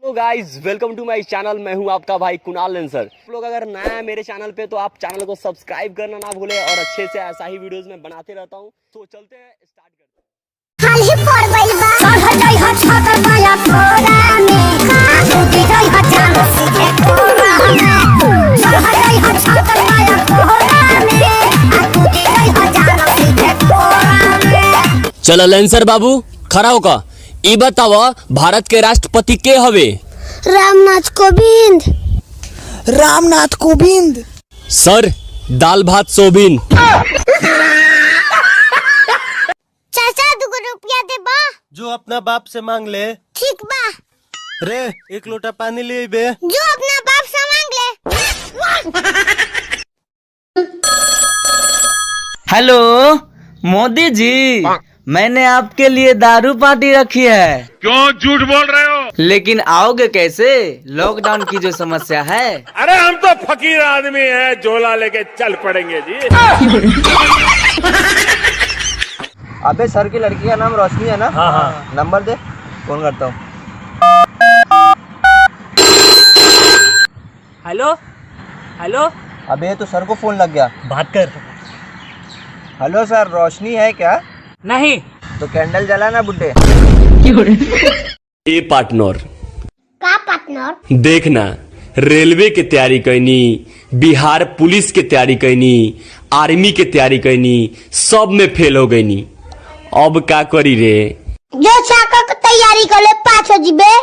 तो guys welcome to my channel. मैं हूं आपका भाई कुणाल लेंसर। आप लोग अगर नया है मेरे चैनल पे तो आप चैनल को सब्सक्राइब करना ना भूले और अच्छे से ऐसा ही वीडियोस में बनाते रहता हूं। तो चलते हैं, स्टार्ट करते हैं। चलो लेंसर बाबू खड़ा होका ई बतावा भारत के राष्ट्रपति के हवे? रामनाथ कोविंद। रामनाथ कोविंद। सर दाल भात सोबिन। चाचा 2 रुपया दे बा। जो अपना बाप से मांग ले। ठीक बा। रे 1 लोटा पानी ले बे। जो अपना बाप से मांग ले। हेलो मोदी जी, मैंने आपके लिए दारू पार्टी रखी है। क्यों झूठ बोल रहे हो? लेकिन आओगे कैसे? लॉकडाउन की जो समस्या है। अरे हम तो फकीर आदमी हैं, झोला लेके चल पड़ेंगे जी। अबे सर की लड़की का नाम रोशनी है ना? हाँ। नंबर दे, फोन करता हूँ। Hello hello. अबे तो सर को फोन लग गया, बात कर। हेलो सर, रोशनी है क्या? नहीं। तो कैंडल जला ना बुड्ढे। ए पार्टनर का पार्टनर? देखना, रेलवे की तैयारी करनी, बिहार पुलिस की तैयारी करनी, आर्मी की तैयारी करनी, सब में फेल हो गई। अब का करी रे? जो चाका की तैयारी कर ले 5 जीबे।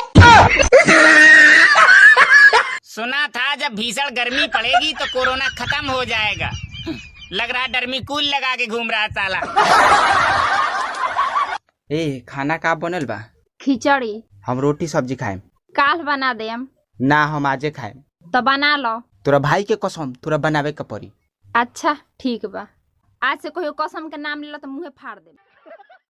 सुना था जब भीषण गर्मी पड़ेगी तो कोरोना खत्म हो जाएगा। लग रहा डर्मी कूल लगा के घूम रहा साला। ए खाना का बनल बा? खिचड़ी। हम रोटी सब्जी खाएम। काल बना देम। ना हम आजे खाएम। तो बना लो। तोरा भाई के कसम तोरा बनावे के पड़ी। अच्छा ठीक बा। आज से कोई कसम के नाम ले लो तो मुंहे फाड़ दे।